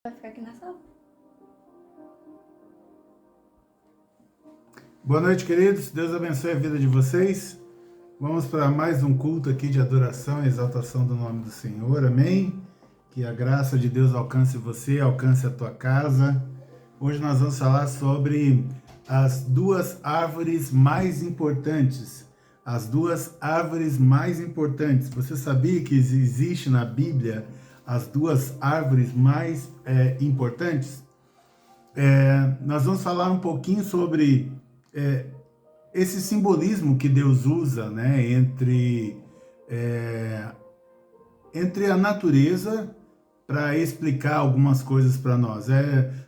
Vai ficar aqui na sala. Boa noite, queridos. Deus abençoe a vida de vocês. Vamos para mais um culto aqui de adoração e exaltação do nome do Senhor. Amém? Que a graça de Deus alcance você, alcance a tua casa. Hoje nós vamos falar sobre as duas árvores mais importantes. As duas árvores mais importantes. Você sabia que existe na Bíblia as duas árvores mais importantes? Nós vamos falar um pouquinho sobre esse simbolismo que Deus usa, né, entre a natureza para explicar algumas coisas para nós.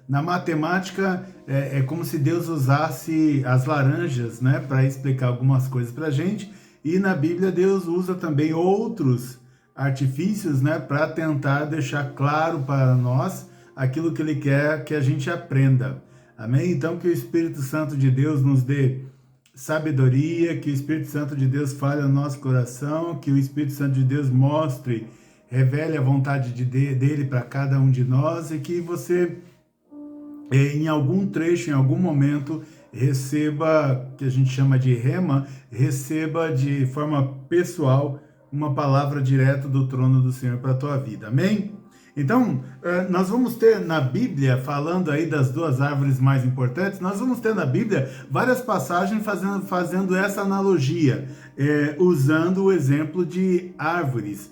Na matemática, é como se Deus usasse as laranjas, né, para explicar algumas coisas para a gente, e na Bíblia Deus usa também outros artifícios, né, para tentar deixar claro para nós aquilo que Ele quer que a gente aprenda. Amém? Então, que o Espírito Santo de Deus nos dê sabedoria, que o Espírito Santo de Deus fale no nosso coração, que o Espírito Santo de Deus mostre, revele a vontade dele para cada um de nós, e que você, em algum trecho, em algum momento, receba, que a gente chama de rema, receba de forma pessoal uma palavra direto do trono do Senhor para a tua vida. Amém? Então, nós vamos ter na Bíblia, falando aí das duas árvores mais importantes, nós vamos ter na Bíblia várias passagens fazendo essa analogia, usando o exemplo de árvores.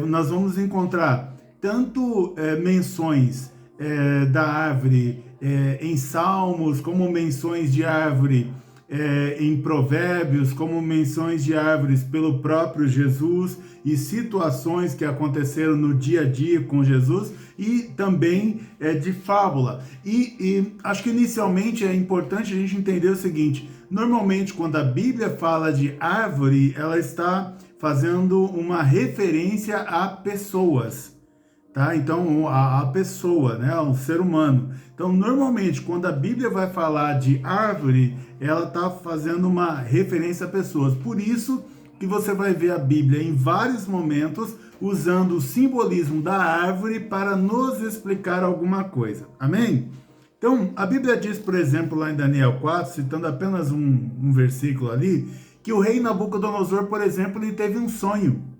Nós vamos encontrar tanto menções da árvore em Salmos, como menções de árvore em Provérbios, como menções de árvores pelo próprio Jesus e situações que aconteceram no dia a dia com Jesus, e também de fábula. E acho que inicialmente é importante a gente entender o seguinte: normalmente quando a Bíblia fala de árvore, ela está fazendo uma referência a pessoas. Tá? Então, a pessoa, né? Um ser humano. Então, normalmente, quando a Bíblia vai falar de árvore, ela está fazendo uma referência a pessoas. Por isso que você vai ver a Bíblia em vários momentos usando o simbolismo da árvore para nos explicar alguma coisa. Amém? Então, a Bíblia diz, por exemplo, lá em Daniel 4, citando apenas um versículo ali, que o rei Nabucodonosor, por exemplo, ele teve um sonho.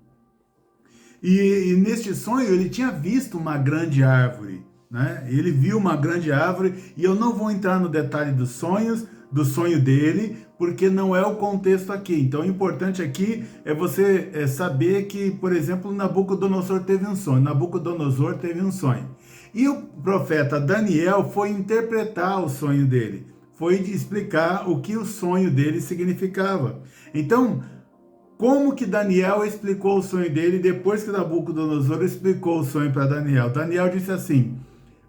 E neste sonho ele tinha visto uma grande árvore, né? Ele viu uma grande árvore, e eu não vou entrar no detalhe dos sonhos, do sonho dele, porque não é o contexto aqui. Então o importante aqui é você saber que, por exemplo, Nabucodonosor teve um sonho. Nabucodonosor teve um sonho. E o profeta Daniel foi interpretar o sonho dele, foi explicar o que o sonho dele significava. Então, como que Daniel explicou o sonho dele depois que Nabucodonosor explicou o sonho para Daniel? Daniel disse assim: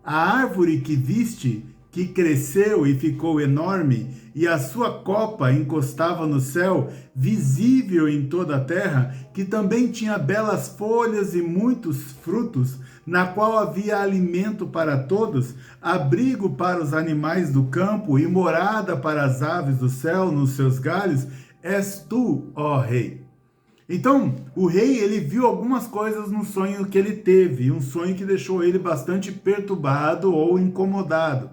a árvore que viste, que cresceu e ficou enorme, e a sua copa encostava no céu, visível em toda a terra, que também tinha belas folhas e muitos frutos, na qual havia alimento para todos, abrigo para os animais do campo e morada para as aves do céu nos seus galhos, és tu, ó rei. Então, o rei, ele viu algumas coisas no sonho que ele teve, um sonho que deixou ele bastante perturbado ou incomodado.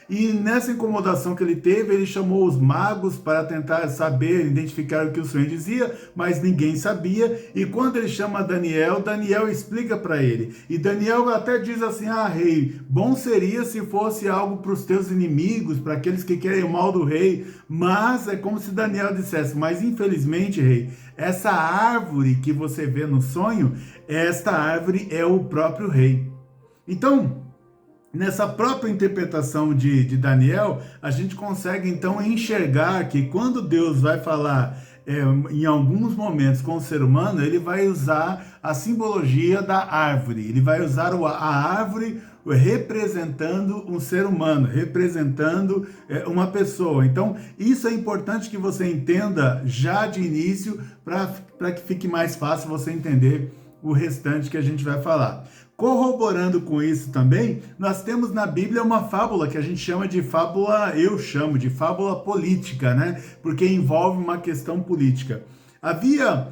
E nessa incomodação que ele teve, ele chamou os magos para tentar saber, identificar o que o sonho dizia, mas ninguém sabia. E quando ele chama Daniel, Daniel explica para ele. E Daniel até diz assim: ah, rei, bom seria se fosse algo para os teus inimigos, para aqueles que querem o mal do rei. Mas é como se Daniel dissesse: mas infelizmente, rei, essa árvore que você vê no sonho, esta árvore é o próprio rei. Então, nessa própria interpretação de Daniel, a gente consegue então enxergar que quando Deus vai falar em alguns momentos com o ser humano, ele vai usar a simbologia da árvore, ele vai usar a árvore representando um ser humano, representando uma pessoa. Então, isso é importante que você entenda já de início, para que fique mais fácil você entender o restante que a gente vai falar. Corroborando com isso também, nós temos na Bíblia uma fábula que a gente chama de fábula, eu chamo de fábula política, né? Porque envolve uma questão política. Havia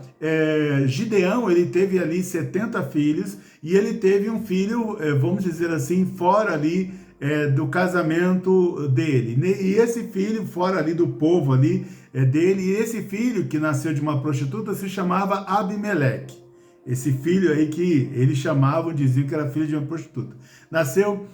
Gideão, ele teve ali 70 filhos, e ele teve um filho, vamos dizer assim, fora ali do casamento dele. E esse filho, fora ali do povo ali dele, e esse filho que nasceu de uma prostituta se chamava Abimeleque. Esse filho aí que eles chamavam, diziam que era filho de uma prostituta. Nasceu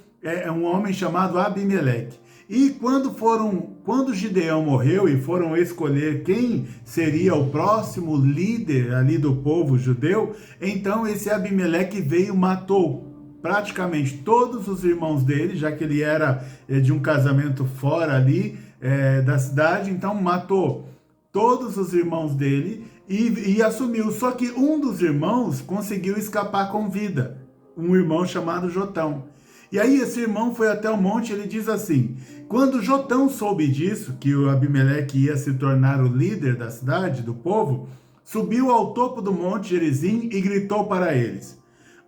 um homem chamado Abimeleque. E quando Gideão morreu e foram escolher quem seria o próximo líder ali do povo judeu, então esse Abimeleque veio e matou praticamente todos os irmãos dele, já que ele era de um casamento fora ali da cidade, então matou todos os irmãos dele e assumiu. Só que um dos irmãos conseguiu escapar com vida, um irmão chamado Jotão. E aí esse irmão foi até o monte, ele diz assim: quando Jotão soube disso, que o Abimeleque ia se tornar o líder da cidade, do povo, subiu ao topo do monte Gerizim e gritou para eles: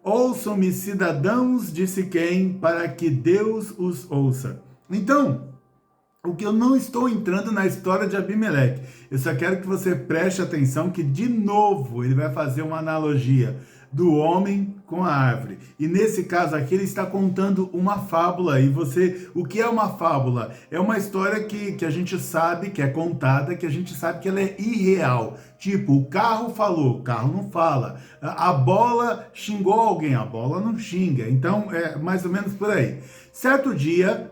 ouçam-me, cidadãos de Siquém, para que Deus os ouça. Então, o que eu não estou entrando na história de Abimeleque, eu só quero que você preste atenção que, de novo, ele vai fazer uma analogia do homem com a árvore. E nesse caso aqui ele está contando uma fábula. E o que é uma fábula? É uma história que a gente sabe que é contada, que a gente sabe que ela é irreal. Tipo, o carro falou, o carro não fala. A bola xingou alguém, a bola não xinga. Então é mais ou menos por aí. Certo dia,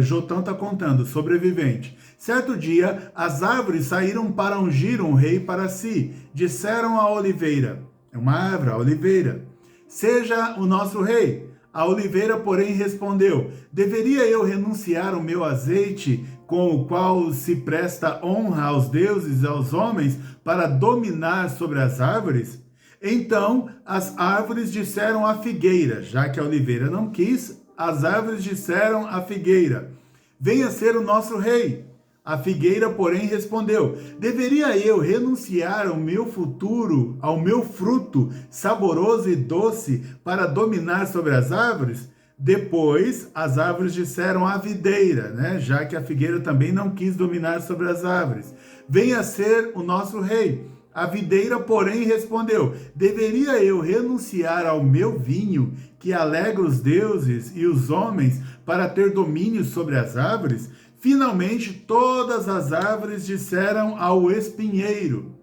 Jotão está contando, sobrevivente. Certo dia, as árvores saíram para ungir um rei para si. Disseram à oliveira, uma árvore, a oliveira: seja o nosso rei. A oliveira, porém, respondeu: deveria eu renunciar o meu azeite, com o qual se presta honra aos deuses e aos homens, para dominar sobre as árvores? Então as árvores disseram à figueira, já que a oliveira não quis, as árvores disseram à figueira: venha ser o nosso rei. A figueira, porém, respondeu: deveria eu renunciar ao meu futuro, ao meu fruto saboroso e doce, para dominar sobre as árvores? Depois, as árvores disseram à videira, né? Já que a figueira também não quis dominar sobre as árvores: venha ser o nosso rei. A videira, porém, respondeu: deveria eu renunciar ao meu vinho, que alegra os deuses e os homens, para ter domínio sobre as árvores? Finalmente, todas as árvores disseram ao espinheiro,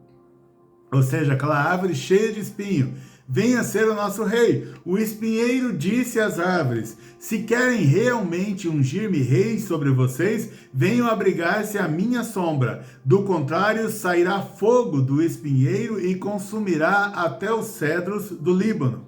ou seja, aquela árvore cheia de espinho: venha ser o nosso rei. O espinheiro disse às árvores: se querem realmente ungir-me rei sobre vocês, venham abrigar-se à minha sombra. Do contrário, sairá fogo do espinheiro e consumirá até os cedros do Líbano.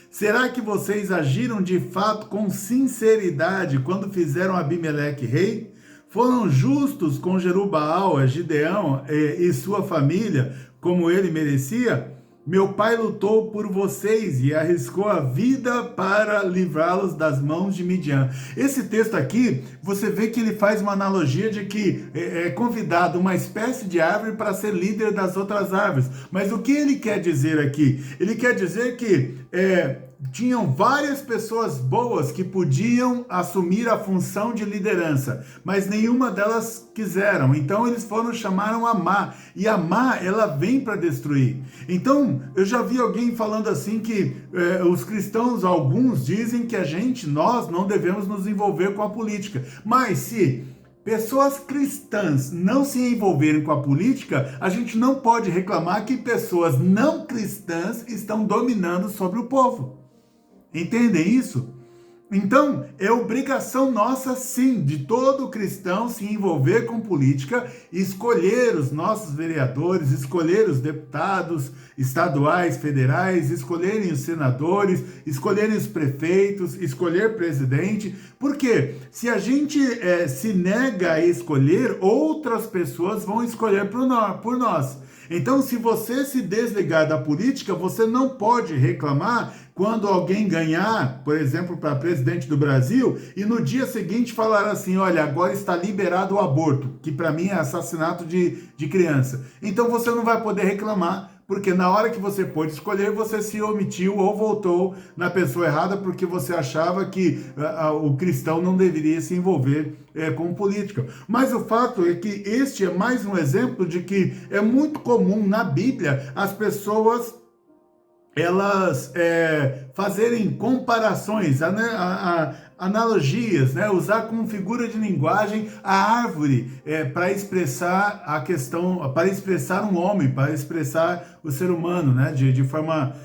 Será que vocês agiram de fato com sinceridade quando fizeram Abimeleque rei? Foram justos com Jerubbaal, Gideão e sua família, como ele merecia? Meu pai lutou por vocês e arriscou a vida para livrá-los das mãos de Midian. Esse texto aqui, você vê que ele faz uma analogia de que é convidado uma espécie de árvore para ser líder das outras árvores. Mas o que ele quer dizer aqui? Ele quer dizer que tinham várias pessoas boas que podiam assumir a função de liderança, mas nenhuma delas quiseram. Então eles chamaram a má, e a má, ela vem para destruir. Então eu já vi alguém falando assim que os cristãos, alguns dizem que nós não devemos nos envolver com a política, mas se pessoas cristãs não se envolverem com a política, a gente não pode reclamar que pessoas não cristãs estão dominando sobre o povo. Entendem isso? Então, é obrigação nossa, sim, de todo cristão se envolver com política, escolher os nossos vereadores, escolher os deputados estaduais, federais, escolherem os senadores, escolherem os prefeitos, escolher presidente, porque se a gente se nega a escolher, outras pessoas vão escolher por nós. Então, se você se desligar da política, você não pode reclamar quando alguém ganhar, por exemplo, para presidente do Brasil, e no dia seguinte falar assim: olha, agora está liberado o aborto, que para mim é assassinato de criança. Então você não vai poder reclamar, porque na hora que você pôde escolher, você se omitiu ou voltou na pessoa errada, porque você achava que o cristão não deveria se envolver com política. Mas o fato é que este é mais um exemplo de que é muito comum na Bíblia as pessoas elas fazerem comparações, analogias, né? Usar como figura de linguagem a árvore para expressar a questão, para expressar um homem, para expressar o ser humano, né? De forma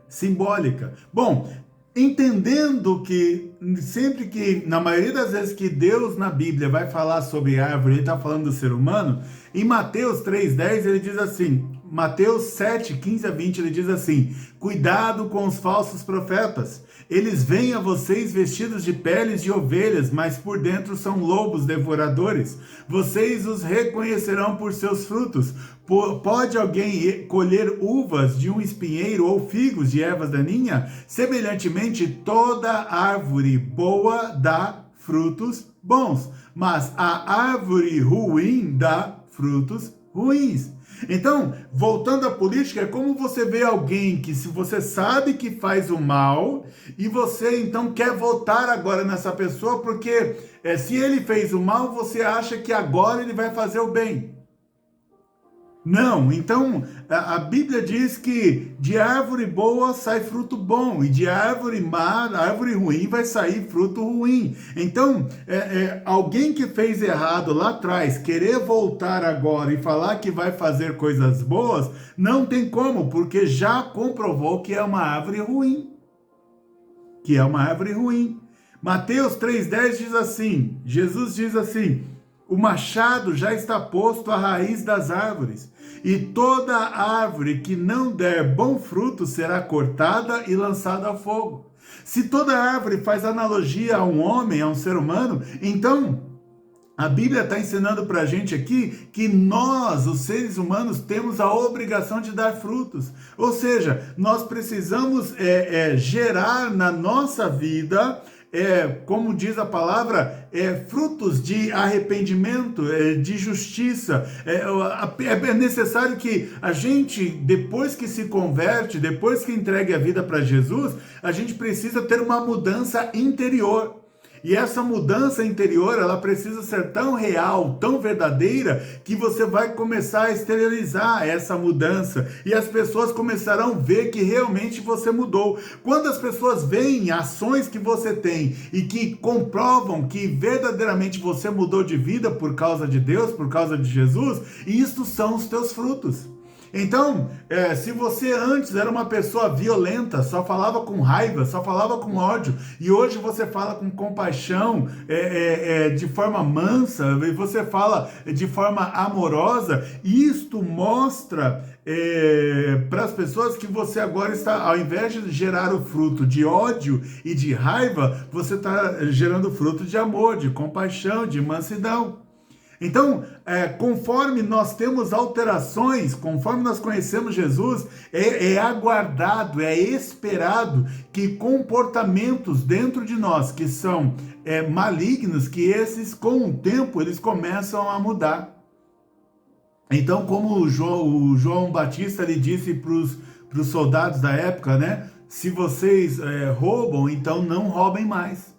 simbólica. Bom, entendendo que sempre que, na maioria das vezes que Deus na Bíblia vai falar sobre árvore, ele está falando do ser humano, em Mateus 3,10 ele diz assim, Mateus 7, 15 a 20, ele diz assim, cuidado com os falsos profetas, eles vêm a vocês vestidos de peles de ovelhas, mas por dentro são lobos devoradores, vocês os reconhecerão por seus frutos. Pode alguém colher uvas de um espinheiro ou figos de ervas daninha? Semelhantemente, toda árvore boa dá frutos bons, mas a árvore ruim dá frutos ruins. Então, voltando à política, é como você vê alguém que, se você sabe que faz o mal, e você então quer votar agora nessa pessoa, porque se ele fez o mal, você acha que agora ele vai fazer o bem. Não, então a Bíblia diz que de árvore boa sai fruto bom, e de árvore má, árvore ruim vai sair fruto ruim. Então, alguém que fez errado lá atrás, querer voltar agora e falar que vai fazer coisas boas, não tem como, porque já comprovou que é uma árvore ruim. Que é uma árvore ruim. Mateus 3,10 diz assim, Jesus diz assim, o machado já está posto à raiz das árvores, e toda árvore que não der bom fruto será cortada e lançada ao fogo. Se toda árvore faz analogia a um homem, a um ser humano, então a Bíblia está ensinando para a gente aqui que nós, os seres humanos, temos a obrigação de dar frutos. Ou seja, nós precisamos gerar na nossa vida, como diz a palavra, frutos de arrependimento, de justiça. É necessário que a gente, depois que se converte, depois que entregue a vida para Jesus, a gente precisa ter uma mudança interior. E essa mudança interior, ela precisa ser tão real, tão verdadeira, que você vai começar a exteriorizar essa mudança. E as pessoas começarão a ver que realmente você mudou. Quando as pessoas veem ações que você tem e que comprovam que verdadeiramente você mudou de vida por causa de Deus, por causa de Jesus, isso são os teus frutos. Então, se você antes era uma pessoa violenta, só falava com raiva, só falava com ódio, e hoje você fala com compaixão, de forma mansa, e você fala de forma amorosa, isto mostra para as pessoas que você agora está, ao invés de gerar o fruto de ódio e de raiva, você está gerando o fruto de amor, de compaixão, de mansidão. Então, conforme nós temos alterações, conforme nós conhecemos Jesus, é aguardado, é esperado que comportamentos dentro de nós que são malignos, que esses, com o tempo, eles começam a mudar. Então, como o João Batista lhe disse para os soldados da época, né? Se vocês roubam, então não roubem mais.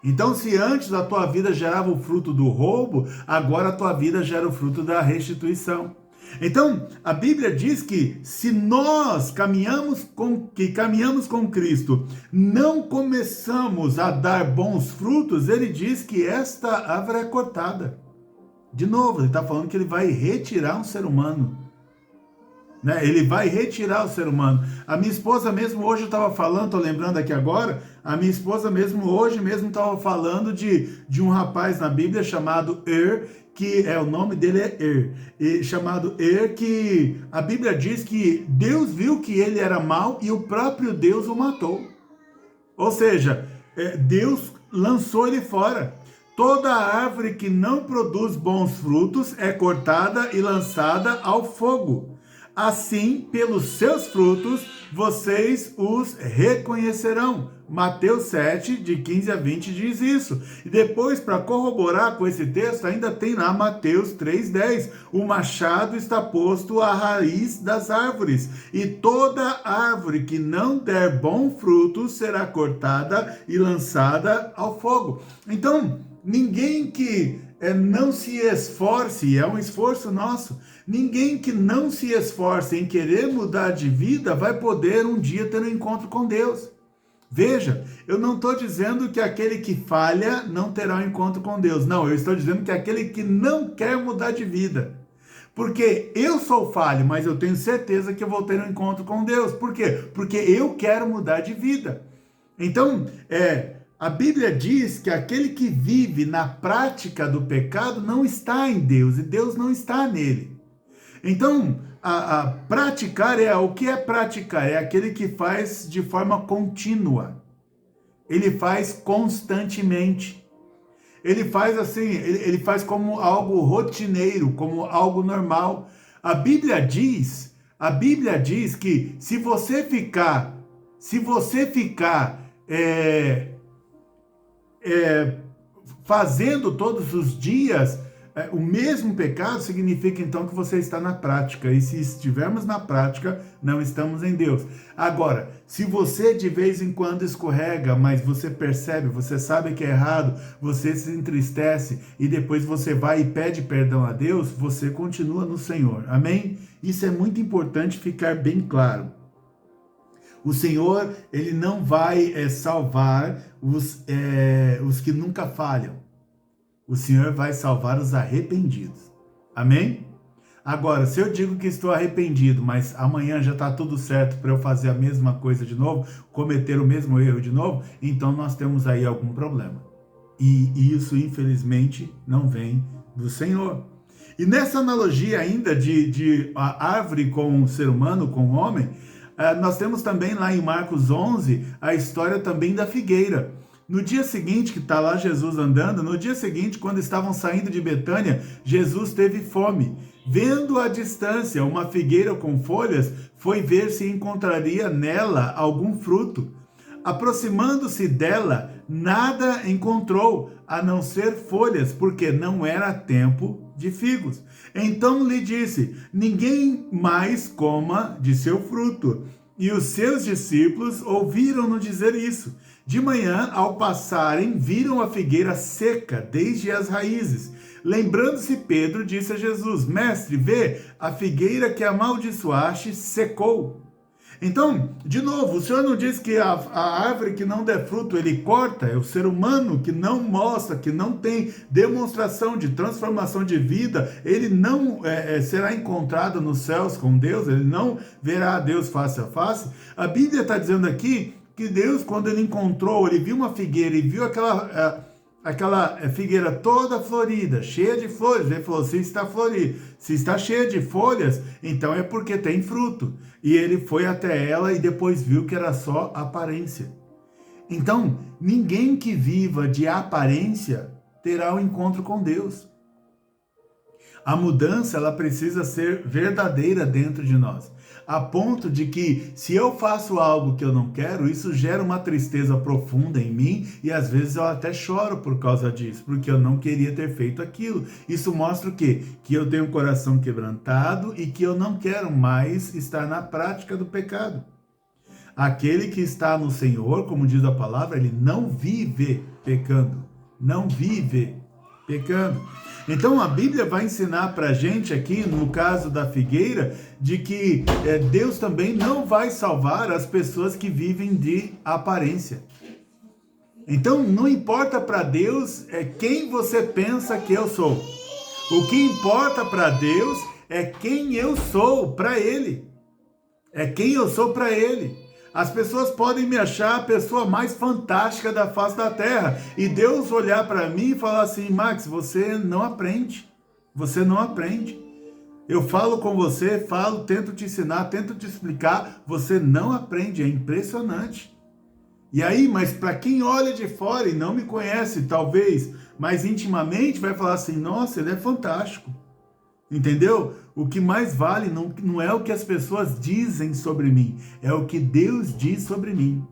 Então, se antes a tua vida gerava o fruto do roubo, agora a tua vida gera o fruto da restituição. Então, a Bíblia diz que se nós caminhamos com Cristo, não começamos a dar bons frutos, ele diz que esta árvore é cortada. De novo, ele está falando que ele vai retirar um ser humano. Ele vai retirar o ser humano. A minha esposa mesmo hoje estava falando, estou lembrando aqui agora, a minha esposa mesmo hoje mesmo estava falando de um rapaz na Bíblia chamado que o nome dele é chamado que a Bíblia diz que Deus viu que ele era mau e o próprio Deus o matou. Ou seja, Deus lançou ele fora. Toda árvore que não produz bons frutos é cortada e lançada ao fogo. Assim, pelos seus frutos, vocês os reconhecerão. Mateus 7, de 15 a 20 diz isso. E depois, para corroborar com esse texto, ainda tem lá Mateus 3,10. O machado está posto à raiz das árvores, e toda árvore que não der bom fruto será cortada e lançada ao fogo. Então, ninguém que não se esforce, é um esforço nosso, ninguém que não se esforce em querer mudar de vida vai poder um dia ter um encontro com Deus. Veja, eu não estou dizendo que aquele que falha não terá um encontro com Deus. Não, eu estou dizendo que aquele que não quer mudar de vida. Porque eu sou falho, mas eu tenho certeza que eu vou ter um encontro com Deus. Por quê? Porque eu quero mudar de vida. Então, a Bíblia diz que aquele que vive na prática do pecado não está em Deus, e Deus não está nele. Então, praticar o que é praticar? É aquele que faz de forma contínua. Ele faz constantemente. Ele faz assim, ele faz como algo rotineiro, como algo normal. A Bíblia diz que se você ficar fazendo todos os dias o mesmo pecado, significa então que você está na prática. E se estivermos na prática, não estamos em Deus. Agora, se você de vez em quando escorrega, mas você percebe, você sabe que é errado, você se entristece e depois você vai e pede perdão a Deus, você continua no Senhor. Amém? Isso é muito importante ficar bem claro. O Senhor, ele não vai salvar os que nunca falham. O Senhor vai salvar os arrependidos. Amém? Agora, se eu digo que estou arrependido, mas amanhã já está tudo certo para eu fazer a mesma coisa de novo, cometer o mesmo erro de novo, então nós temos aí algum problema. E isso, infelizmente, não vem do Senhor. E nessa analogia ainda de a árvore com o ser humano, com o homem, nós temos também lá em Marcos 11 a história também da figueira. No dia seguinte, que está lá Jesus andando, no dia seguinte, quando estavam saindo de Betânia, Jesus teve fome. Vendo à distância uma figueira com folhas, foi ver se encontraria nela algum fruto. Aproximando-se dela, nada encontrou, a não ser folhas, porque não era tempo de figos. Então lhe disse: ninguém mais coma de seu fruto. E os seus discípulos ouviram-no dizer isso. De manhã, ao passarem, viram a figueira seca desde as raízes. Lembrando-se, Pedro disse a Jesus: Mestre, vê, a figueira que amaldiçoaste secou. Então, de novo, o Senhor não diz que a árvore que não der fruto, ele corta, é o ser humano que não mostra, que não tem demonstração de transformação de vida, ele não será encontrado nos céus com Deus, ele não verá a Deus face a face. A Bíblia está dizendo aqui que Deus, quando ele encontrou, ele viu uma figueira e viu aquela figueira toda florida, cheia de flores, ele falou: se está florida, se está cheia de folhas, então é porque tem fruto. E ele foi até ela e depois viu que era só aparência. Então, ninguém que viva de aparência terá um encontro com Deus. A mudança, ela precisa ser verdadeira dentro de nós, a ponto de que, se eu faço algo que eu não quero, isso gera uma tristeza profunda em mim, e às vezes eu até choro por causa disso, porque eu não queria ter feito aquilo. Isso mostra o quê? Que eu tenho um coração quebrantado e que eu não quero mais estar na prática do pecado. Aquele que está no Senhor, como diz a palavra, ele não vive pecando, não vive pecando. Então a Bíblia vai ensinar para a gente aqui, no caso da figueira, de que Deus também não vai salvar as pessoas que vivem de aparência. Então não importa para Deus quem você pensa que eu sou. O que importa para Deus é quem eu sou para Ele. É quem eu sou para Ele. As pessoas podem me achar a pessoa mais fantástica da face da terra. E Deus olhar para mim e falar assim: Max, você não aprende. Você não aprende. Eu falo com você, tento te ensinar, tento te explicar. Você não aprende. É impressionante. E aí, mas para quem olha de fora e não me conhece, talvez, mais intimamente, vai falar assim: nossa, ele é fantástico. Entendeu? O que mais vale não é o que as pessoas dizem sobre mim, é o que Deus diz sobre mim.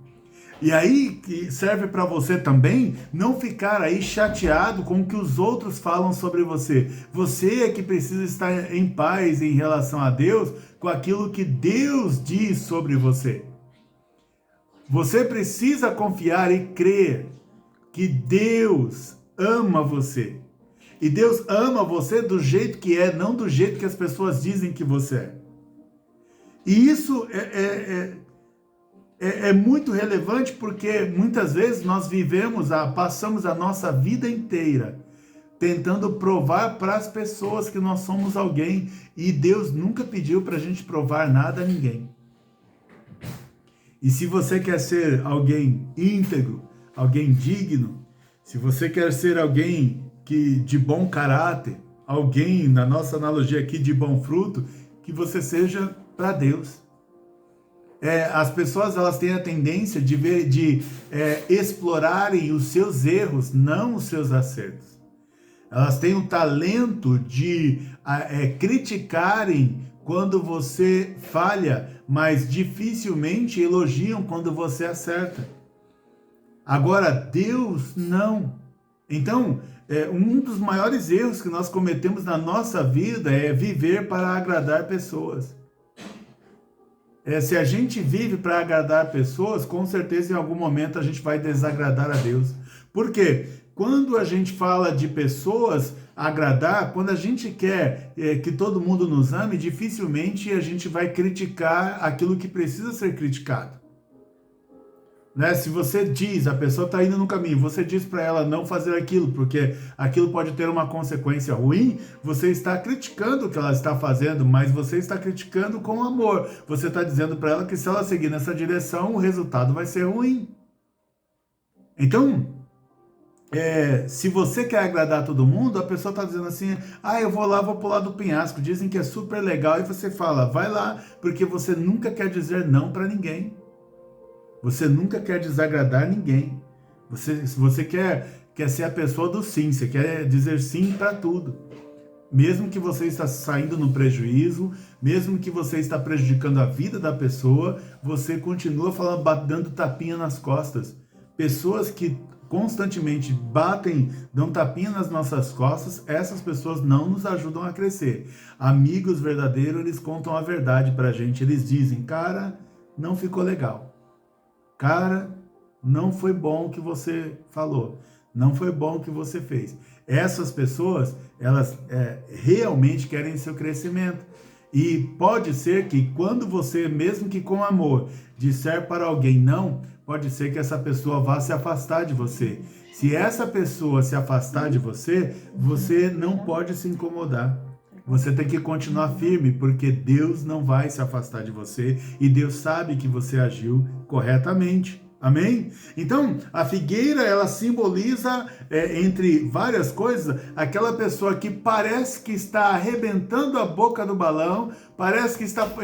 E aí que serve para você também não ficar aí chateado com o que os outros falam sobre você. Você é que precisa estar em paz em relação a Deus com aquilo que Deus diz sobre você. Você precisa confiar e crer que Deus ama você. E Deus ama você do jeito que é, não do jeito que as pessoas dizem que você é. E isso é muito relevante porque muitas vezes nós passamos a nossa vida inteira tentando provar para as pessoas que nós somos alguém, e Deus nunca pediu para a gente provar nada a ninguém. E se você quer ser alguém íntegro, alguém digno, se você quer ser alguém de bom caráter, alguém, na nossa analogia aqui, de bom fruto, que você seja para Deus. As pessoas, elas têm a tendência de explorarem os seus erros, não os seus acertos. Elas têm o talento de criticarem quando você falha, mas dificilmente elogiam quando você acerta. Agora, Deus não. Então, um dos maiores erros que nós cometemos na nossa vida é viver para agradar pessoas. Se a gente vive para agradar pessoas, com certeza em algum momento a gente vai desagradar a Deus. Por quê? Quando a gente fala de pessoas agradar, quando a gente quer que todo mundo nos ame, dificilmente a gente vai criticar aquilo que precisa ser criticado. Né? Se você diz, a pessoa está indo no caminho, você diz para ela não fazer aquilo, porque aquilo pode ter uma consequência ruim, você está criticando o que ela está fazendo, mas você está criticando com amor. Você está dizendo para ela que se ela seguir nessa direção, o resultado vai ser ruim. Então, se você quer agradar todo mundo, a pessoa está dizendo assim, eu vou lá, vou pular do penhasco, dizem que é super legal, e você fala, vai lá, porque você nunca quer dizer não para ninguém. Você nunca quer desagradar ninguém. Você quer ser a pessoa do sim, você quer dizer sim para tudo. Mesmo que você está saindo no prejuízo, mesmo que você está prejudicando a vida da pessoa, você continua falando, dando tapinha nas costas. Pessoas que constantemente dão tapinha nas nossas costas, essas pessoas não nos ajudam a crescer. Amigos verdadeiros, eles contam a verdade pra gente. Eles dizem, cara, não ficou legal. Cara, não foi bom o que você falou. Não foi bom o que você fez. Essas pessoas, elas realmente querem seu crescimento. E pode ser que quando você, mesmo que com amor, disser para alguém não, pode ser que essa pessoa vá se afastar de você. Se essa pessoa se afastar de você, você não pode se incomodar. Você tem que continuar firme, porque Deus não vai se afastar de você e Deus sabe que você agiu corretamente. Amém? Então, a figueira, ela simboliza, entre várias coisas, aquela pessoa que parece que está arrebentando a boca do balão, parece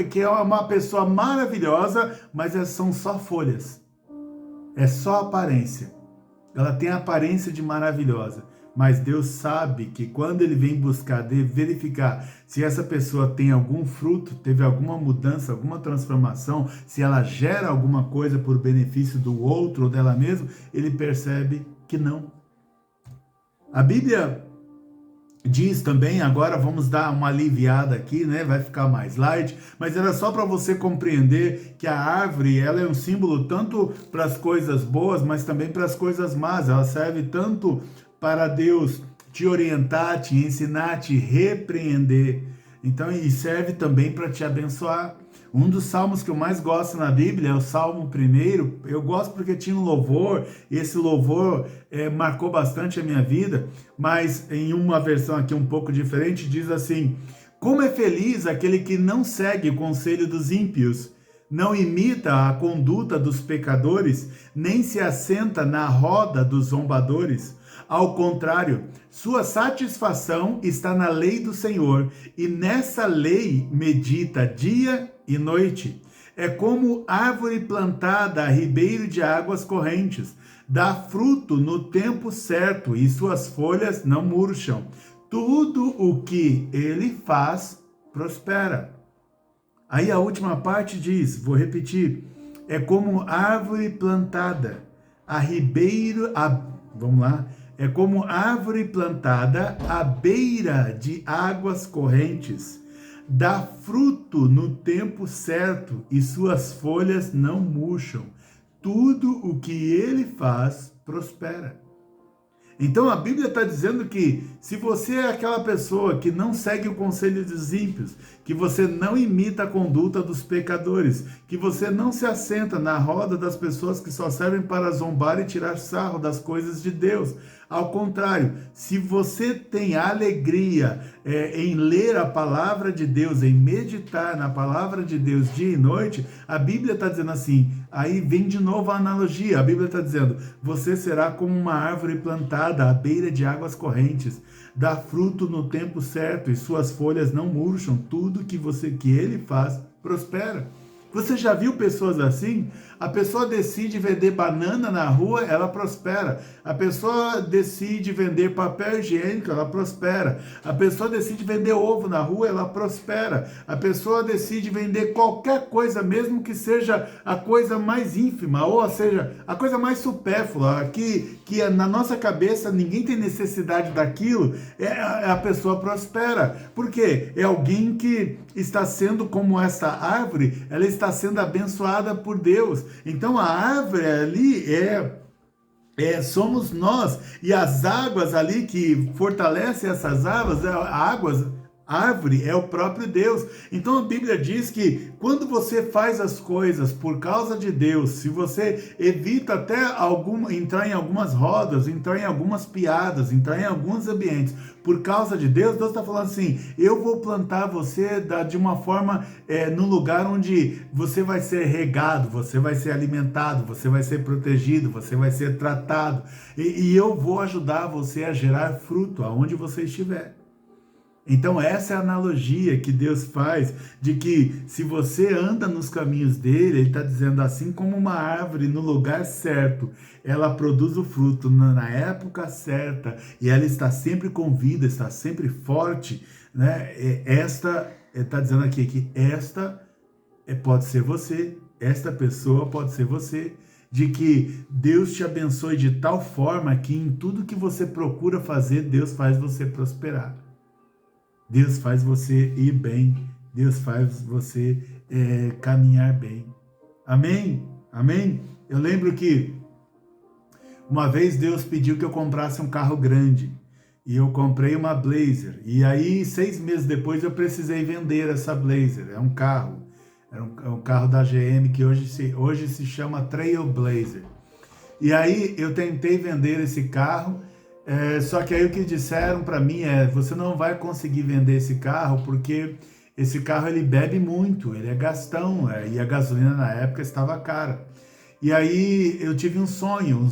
que é uma pessoa maravilhosa, mas são só folhas. É só aparência. Ela tem a aparência de maravilhosa. Mas Deus sabe que quando Ele vem buscar, verificar se essa pessoa tem algum fruto, teve alguma mudança, alguma transformação, se ela gera alguma coisa por benefício do outro ou dela mesma, Ele percebe que não. A Bíblia diz também, agora vamos dar uma aliviada aqui, né? Vai ficar mais light, mas era só para você compreender que a árvore, ela é um símbolo tanto para as coisas boas, mas também para as coisas más. Ela serve tanto para Deus te orientar, te ensinar, te repreender. Então, e serve também para te abençoar. Um dos salmos que eu mais gosto na Bíblia é o Salmo 1. Eu gosto porque tinha um louvor, e esse louvor marcou bastante a minha vida, mas em uma versão aqui um pouco diferente, diz assim: como é feliz aquele que não segue o conselho dos ímpios, não imita a conduta dos pecadores, nem se assenta na roda dos zombadores. Ao contrário, sua satisfação está na lei do Senhor, e nessa lei medita dia e noite. É como árvore plantada a ribeiro de águas correntes, dá fruto no tempo certo, e suas folhas não murcham. tudo o que ele faz prospera. Aí a última parte diz, vou repetir, é como árvore plantada, vamos lá, é como árvore plantada à beira de águas correntes, dá fruto no tempo certo e suas folhas não murcham. Tudo o que ele faz prospera. Então a Bíblia está dizendo que se você é aquela pessoa que não segue o conselho dos ímpios, que você não imita a conduta dos pecadores, que você não se assenta na roda das pessoas que só servem para zombar e tirar sarro das coisas de Deus. Ao contrário, se você tem alegria em ler a palavra de Deus, em meditar na palavra de Deus dia e noite, a Bíblia está dizendo assim, aí vem de novo a analogia, a Bíblia está dizendo, você será como uma árvore plantada à beira de águas correntes, dá fruto no tempo certo e suas folhas não murcham, tudo que ele faz prospera. Você já viu pessoas assim? A pessoa decide vender banana na rua, ela prospera. A pessoa decide vender papel higiênico, ela prospera. A pessoa decide vender ovo na rua, ela prospera. A pessoa decide vender qualquer coisa, mesmo que seja a coisa mais ínfima, ou seja, a coisa mais supérflua, que na nossa cabeça ninguém tem necessidade daquilo, a pessoa prospera. Por quê? É alguém que está sendo como essa árvore, ela está sendo abençoada por Deus. Então a árvore ali somos nós, e as águas ali que fortalecem essas árvore é o próprio Deus. Então a Bíblia diz que quando você faz as coisas por causa de Deus, se você evita até entrar em algumas rodas, entrar em algumas piadas, entrar em alguns ambientes por causa de Deus, Deus está falando assim, eu vou plantar você de uma forma no lugar onde você vai ser regado, você vai ser alimentado, você vai ser protegido, você vai ser tratado, e eu vou ajudar você a gerar fruto aonde você estiver. Então essa é a analogia que Deus faz, de que se você anda nos caminhos dele, ele está dizendo assim como uma árvore no lugar certo, ela produz o fruto na época certa, e ela está sempre com vida, está sempre forte, né? Está dizendo aqui que pode ser você, esta pessoa pode ser você, de que Deus te abençoe de tal forma que em tudo que você procura fazer, Deus faz você prosperar. Deus faz você ir bem, Deus faz você caminhar bem. Amém? Amém? Eu lembro que uma vez Deus pediu que eu comprasse um carro grande, e eu comprei uma Blazer, e aí 6 meses depois eu precisei vender essa Blazer. É um carro, é um carro da GM que hoje se chama Trailblazer. E aí eu tentei vender esse carro, só que aí o que disseram para mim você não vai conseguir vender esse carro porque esse carro ele bebe muito, ele é gastão, e a gasolina na época estava cara. E aí eu tive um sonho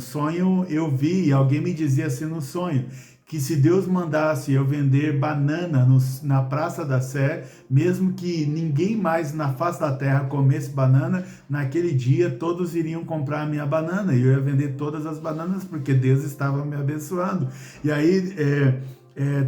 eu vi, e alguém me dizia assim no sonho, que se Deus mandasse eu vender banana na Praça da Sé, mesmo que ninguém mais na face da terra comesse banana, naquele dia todos iriam comprar a minha banana, e eu ia vender todas as bananas, porque Deus estava me abençoando. E aí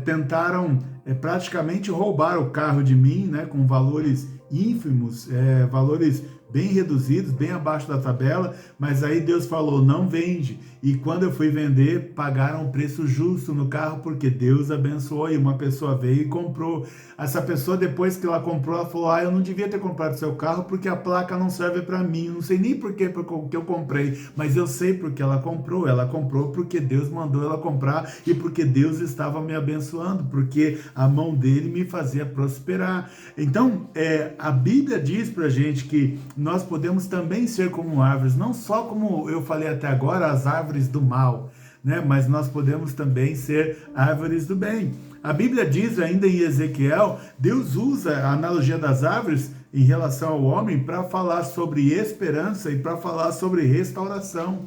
tentaram praticamente roubar o carro de mim, né, com valores ínfimos, valores bem reduzidos, bem abaixo da tabela, mas aí Deus falou, não vende. E quando eu fui vender, pagaram um preço justo no carro, porque Deus abençoou, e uma pessoa veio e comprou. Essa pessoa, depois que ela comprou, ela falou, eu não devia ter comprado seu carro, porque a placa não serve para mim, não sei nem por que eu comprei, mas eu sei porque ela comprou porque Deus mandou ela comprar, e porque Deus estava me abençoando, porque a mão dele me fazia prosperar. Então, a Bíblia diz pra gente que nós podemos também ser como árvores, não só como eu falei até agora, as árvores do mal, né? Mas nós podemos também ser árvores do bem. A Bíblia diz ainda em Ezequiel, Deus usa a analogia das árvores em relação ao homem para falar sobre esperança e para falar sobre restauração.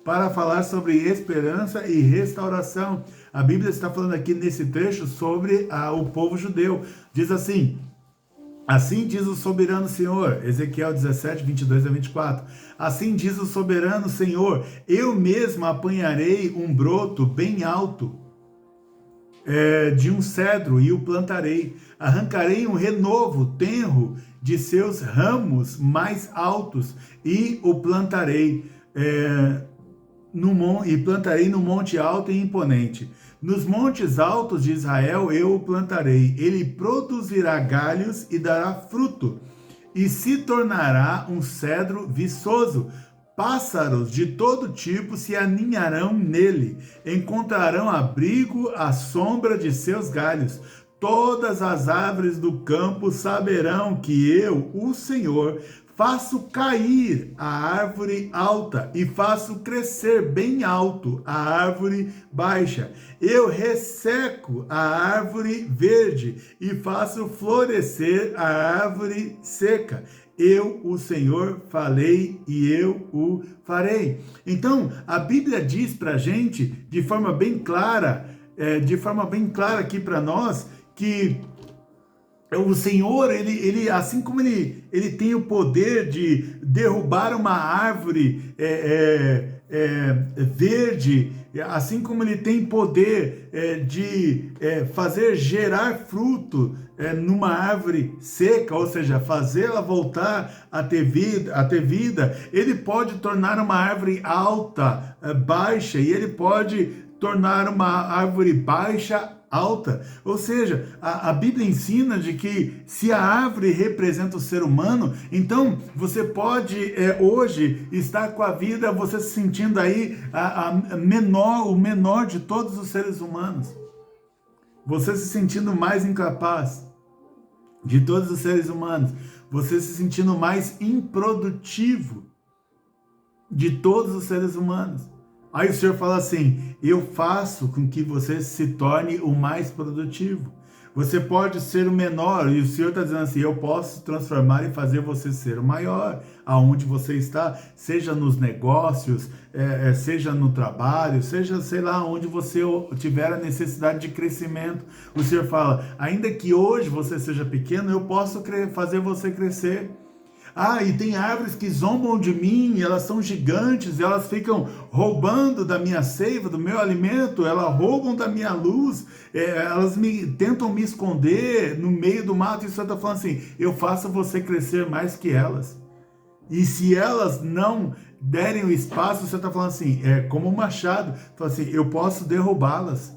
Para falar sobre esperança e restauração. A Bíblia está falando aqui nesse trecho sobre o povo judeu. Diz assim, assim diz o soberano Senhor, Ezequiel 17, 22 a 24. Assim diz o soberano Senhor, eu mesmo apanharei um broto bem alto de um cedro e o plantarei. Arrancarei um renovo tenro de seus ramos mais altos e o plantarei no monte alto e imponente. Nos montes altos de Israel eu o plantarei. Ele produzirá galhos e dará fruto, e se tornará um cedro viçoso. Pássaros de todo tipo se aninharão nele, encontrarão abrigo à sombra de seus galhos. Todas as árvores do campo saberão que eu, o Senhor, faço cair a árvore alta e faço crescer bem alto a árvore baixa. Eu resseco a árvore verde e faço florescer a árvore seca. Eu, o Senhor, falei e eu o farei. Então, a Bíblia diz para a gente, de forma bem clara aqui para nós, que o Senhor, ele assim como ele tem o poder de derrubar uma árvore verde, assim como ele tem poder de fazer gerar fruto numa árvore seca, ou seja, fazê-la voltar a ter vida, ele pode tornar uma árvore alta, baixa, e ele pode tornar uma árvore baixa alta. Ou seja, a Bíblia ensina de que se a árvore representa o ser humano, então você pode hoje estar com a vida, você se sentindo aí o menor de todos os seres humanos, você se sentindo mais incapaz de todos os seres humanos, você se sentindo mais improdutivo de todos os seres humanos. Aí o Senhor fala assim: eu faço com que você se torne o mais produtivo. Você pode ser o menor, e o Senhor está dizendo assim: eu posso transformar e fazer você ser o maior, aonde você está, seja nos negócios, seja no trabalho, seja, sei lá, onde você tiver a necessidade de crescimento. O Senhor fala: ainda que hoje você seja pequeno, eu posso fazer você crescer. E tem árvores que zombam de mim, elas são gigantes, elas ficam roubando da minha seiva, do meu alimento, elas roubam da minha luz, elas tentam me esconder no meio do mato. E o Senhor está falando assim: eu faço você crescer mais que elas. E se elas não derem o espaço, você está falando assim, como um machado, fala assim: eu posso derrubá-las,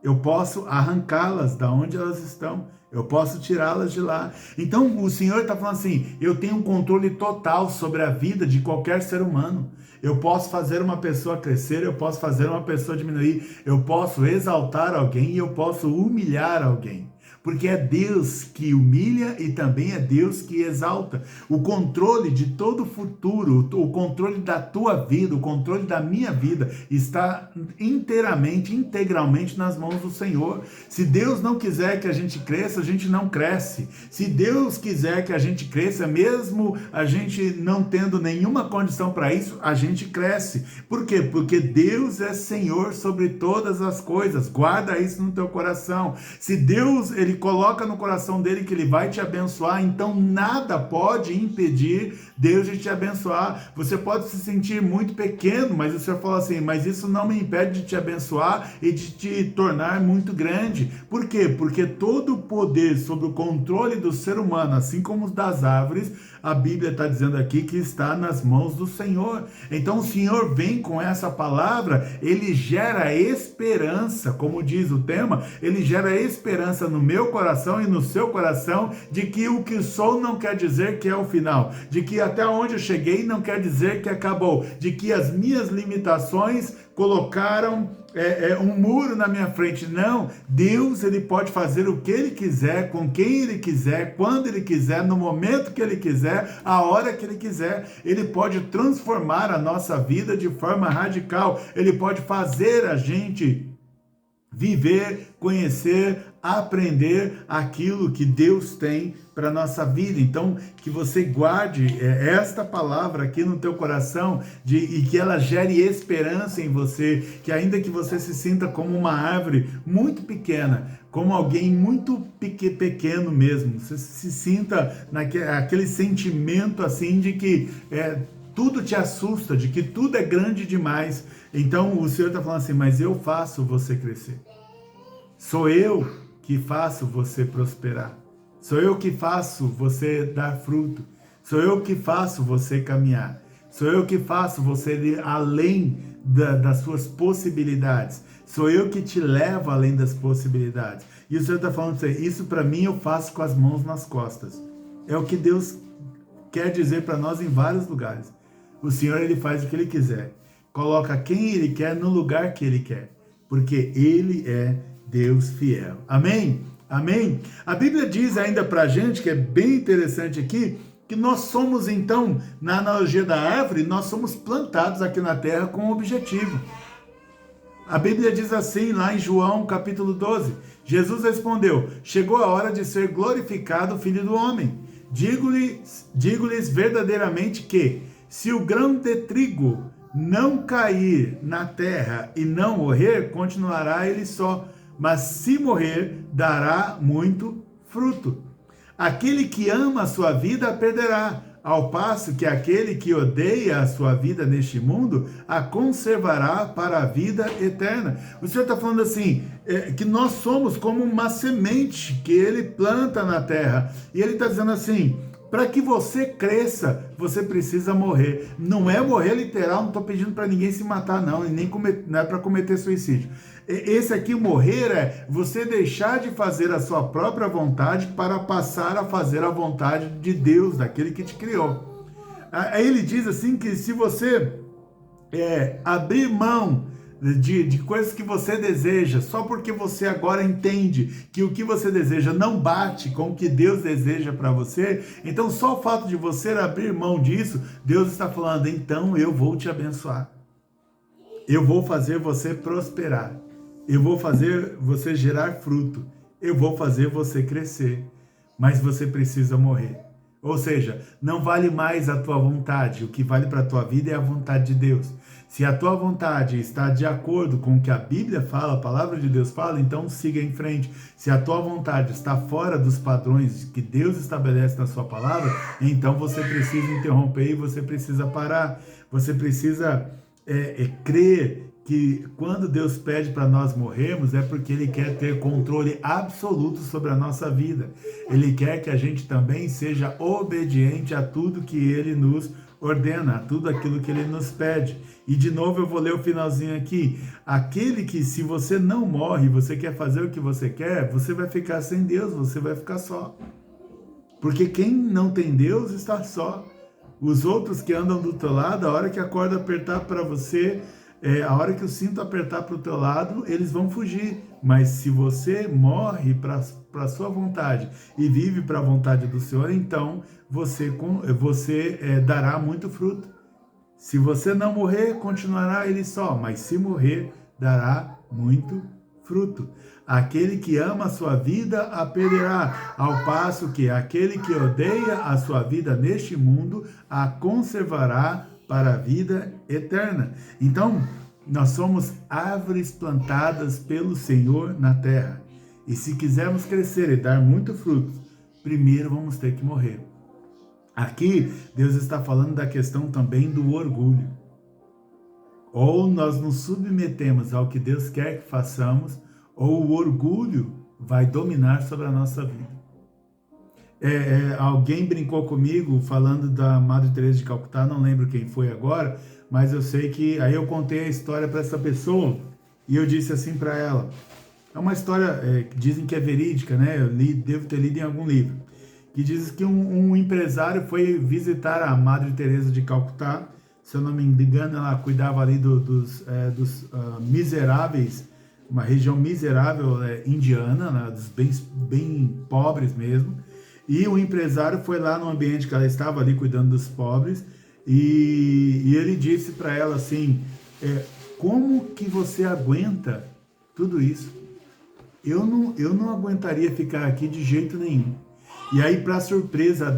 eu posso arrancá-las da onde elas estão, eu posso tirá-las de lá. Então o Senhor está falando assim: eu tenho um controle total sobre a vida de qualquer ser humano. Eu posso fazer uma pessoa crescer, eu posso fazer uma pessoa diminuir, eu posso exaltar alguém e eu posso humilhar alguém. Porque é Deus que humilha e também é Deus que exalta. O controle de todo o futuro, o controle da tua vida, o controle da minha vida está integralmente nas mãos do Senhor. Se Deus não quiser que a gente cresça, a gente não cresce. Se Deus quiser que a gente cresça, mesmo a gente não tendo nenhuma condição para isso, a gente cresce. Por quê? Porque Deus é Senhor sobre todas as coisas. Guarda isso no teu coração. Se Deus, Ele coloca no coração dele que ele vai te abençoar, então nada pode impedir Deus de te abençoar. Você pode se sentir muito pequeno, mas o Senhor fala assim: mas isso não me impede de te abençoar e de te tornar muito grande. Por quê? Porque todo o poder sobre o controle do ser humano, assim como os das árvores, a Bíblia está dizendo aqui que está nas mãos do Senhor. Então o Senhor vem com essa palavra, ele gera esperança, como diz o tema, ele gera esperança no meu coração e no seu coração, de que o que sou não quer dizer que é o final, de que até onde eu cheguei não quer dizer que acabou, de que as minhas limitações colocaram um muro na minha frente. Não, Deus, ele pode fazer o que ele quiser, com quem ele quiser, quando ele quiser, no momento que ele quiser, a hora que ele quiser. Ele pode transformar a nossa vida de forma radical, ele pode fazer a gente viver, conhecer, aprender aquilo que Deus tem para a nossa vida. Então, que você guarde esta palavra aqui no teu coração e que ela gere esperança em você, que ainda que você se sinta como uma árvore muito pequena, como alguém muito pequeno mesmo, você se sinta naquele sentimento assim de que tudo te assusta, de que tudo é grande demais. Então o Senhor está falando assim: mas eu faço você crescer. Sou eu que faço você prosperar. Sou eu que faço você dar fruto. Sou eu que faço você caminhar. Sou eu que faço você ir além das suas possibilidades. Sou eu que te levo além das possibilidades. E o Senhor está falando para você, isso para mim eu faço com as mãos nas costas. É o que Deus quer dizer para nós em vários lugares. O Senhor, Ele faz o que Ele quiser. Coloca quem Ele quer no lugar que Ele quer. Porque Ele é Deus fiel. Amém? Amém? A Bíblia diz ainda para a gente, que é bem interessante aqui, que nós somos então, na analogia da árvore, nós somos plantados aqui na terra com um objetivo. A Bíblia diz assim, lá em João capítulo 12, Jesus respondeu, chegou a hora de ser glorificado o Filho do Homem. Digo-lhes verdadeiramente que, se o grão de trigo não cair na terra e não morrer, continuará ele só, mas se morrer, dará muito fruto. Aquele que ama a sua vida a perderá, ao passo que aquele que odeia a sua vida neste mundo a conservará para a vida eterna. O Senhor está falando assim, que nós somos como uma semente que Ele planta na terra. E Ele está dizendo assim, para que você cresça, você precisa morrer. Não é morrer literal, não estou pedindo para ninguém se matar não, e nem não é para cometer suicídio. Esse aqui, morrer, é você deixar de fazer a sua própria vontade para passar a fazer a vontade de Deus, daquele que te criou. Aí ele diz assim que se você abrir mão de coisas que você deseja, só porque você agora entende que o que você deseja não bate com o que Deus deseja para você, então só o fato de você abrir mão disso, Deus está falando, então eu vou te abençoar. Eu vou fazer você prosperar. Eu vou fazer você gerar fruto. Eu vou fazer você crescer. Mas você precisa morrer. Ou seja, não vale mais a tua vontade. O que vale para a tua vida é a vontade de Deus. Se a tua vontade está de acordo com o que a Bíblia fala, a palavra de Deus fala, então siga em frente. Se a tua vontade está fora dos padrões que Deus estabelece na sua palavra, então você precisa interromper e você precisa parar. Você precisa crer que quando Deus pede para nós morrermos é porque Ele quer ter controle absoluto sobre a nossa vida. Ele quer que a gente também seja obediente a tudo que Ele nos ordena, a tudo aquilo que Ele nos pede. E de novo eu vou ler o finalzinho aqui. Aquele que, se você não morre, você quer fazer o que você quer, você vai ficar sem Deus, você vai ficar só. Porque quem não tem Deus está só. Os outros que andam do teu lado, a hora que a corda apertar para você, a hora que o cinto apertar para o teu lado, eles vão fugir. Mas se você morre para a sua vontade e vive para a vontade do Senhor, então você dará muito fruto. Se você não morrer, continuará ele só, mas se morrer, dará muito fruto. Aquele que ama a sua vida a perderá, ao passo que aquele que odeia a sua vida neste mundo a conservará para a vida eterna. Então, nós somos árvores plantadas pelo Senhor na terra. E se quisermos crescer e dar muito fruto, primeiro vamos ter que morrer. Aqui, Deus está falando da questão também do orgulho. Ou nós nos submetemos ao que Deus quer que façamos, ou o orgulho vai dominar sobre a nossa vida. Alguém brincou comigo falando da Madre Teresa de Calcutá, não lembro quem foi agora, mas eu sei que aí eu contei a história para essa pessoa e eu disse assim para ela, é uma história que dizem que é verídica, né? Eu devo ter lido em algum livro, que diz que um empresário foi visitar a Madre Teresa de Calcutá, se eu não me engano ela cuidava ali dos miseráveis, uma região miserável indiana, né? Dos bem pobres mesmo. E o empresário foi lá no ambiente que ela estava ali cuidando dos pobres e ele disse para ela assim, como que você aguenta tudo isso? Eu não aguentaria ficar aqui de jeito nenhum. E aí, para surpresa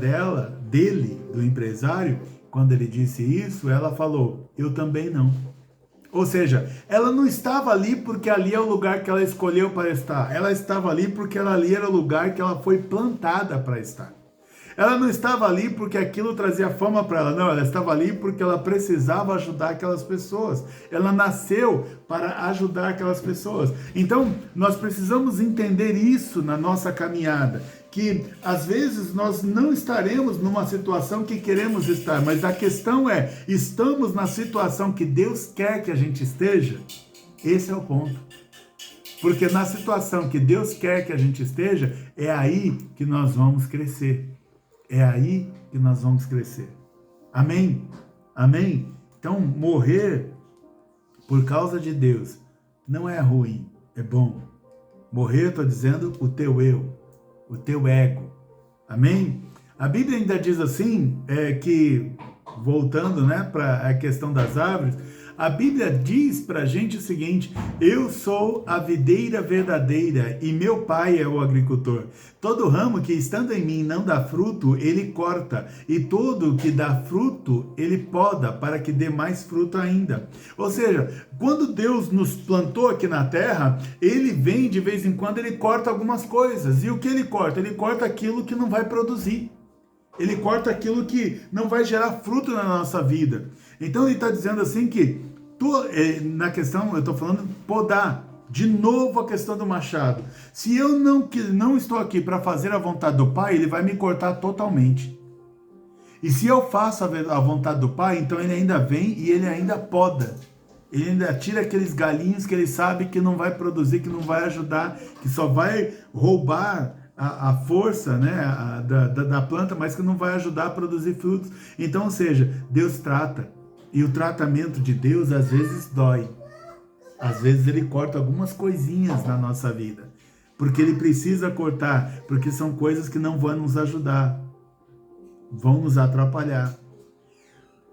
do empresário, quando ele disse isso, ela falou, eu também não. Ou seja, ela não estava ali porque ali é o lugar que ela escolheu para estar. Ela estava ali porque ali era o lugar que ela foi plantada para estar. Ela não estava ali porque aquilo trazia fama para ela, não, ela estava ali porque ela precisava ajudar aquelas pessoas. Ela nasceu para ajudar aquelas pessoas. Então, nós precisamos entender isso na nossa caminhada, que às vezes nós não estaremos numa situação que queremos estar, mas a questão é, estamos na situação que Deus quer que a gente esteja? Esse é o ponto. Porque na situação que Deus quer que a gente esteja, é aí que nós vamos crescer. É aí que nós vamos crescer. Amém? Amém? Então, morrer por causa de Deus não é ruim, é bom. Morrer, estou dizendo, o teu eu, o teu ego. Amém? A Bíblia ainda diz assim, que, voltando, né, para a questão das árvores, a Bíblia diz para a gente o seguinte: eu sou a videira verdadeira e meu pai é o agricultor. Todo ramo que estando em mim não dá fruto, ele corta, e todo que dá fruto, ele poda, para que dê mais fruto ainda. Ou seja, quando Deus nos plantou aqui na terra, ele vem de vez em quando, ele corta algumas coisas. E o que ele corta? Ele corta aquilo que não vai produzir. Ele corta aquilo que não vai gerar fruto na nossa vida. Então ele está dizendo assim que, na questão, eu estou falando podar. De novo a questão do machado. Se eu não estou aqui para fazer a vontade do Pai, ele vai me cortar totalmente. E se eu faço a vontade do Pai, então ele ainda vem e ele ainda poda. Ele ainda tira aqueles galinhos que ele sabe que não vai produzir, que não vai ajudar, que só vai roubar a força, né, da planta, mas que não vai ajudar a produzir frutos. Então, ou seja, Deus trata. E o tratamento de Deus às vezes dói. Às vezes ele corta algumas coisinhas na nossa vida. Porque ele precisa cortar, porque são coisas que não vão nos ajudar. Vão nos atrapalhar.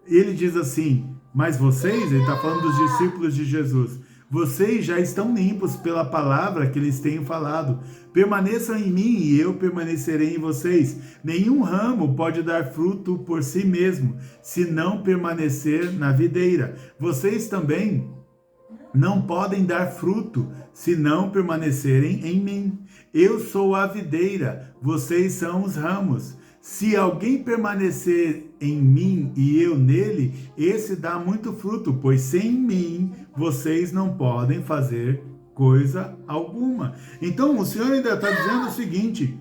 Ele diz assim, mas vocês, ele está falando dos discípulos de Jesus, vocês já estão limpos pela palavra que lhes tenho falado. Permaneçam em mim e eu permanecerei em vocês. Nenhum ramo pode dar fruto por si mesmo, se não permanecer na videira. Vocês também não podem dar fruto, se não permanecerem em mim. Eu sou a videira, vocês são os ramos. Se alguém permanecer em mim e eu nele, esse dá muito fruto, pois sem mim vocês não podem fazer coisa alguma. Então o Senhor ainda está dizendo o seguinte,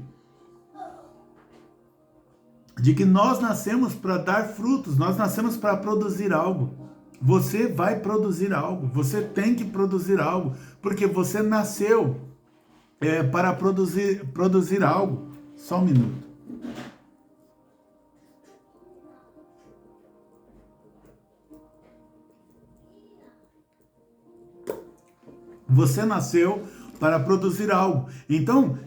de que nós nascemos para dar frutos, nós nascemos para produzir algo. Você vai produzir algo, você tem que produzir algo, porque você nasceu para produzir algo. Só um minuto. Você nasceu para produzir algo. Então,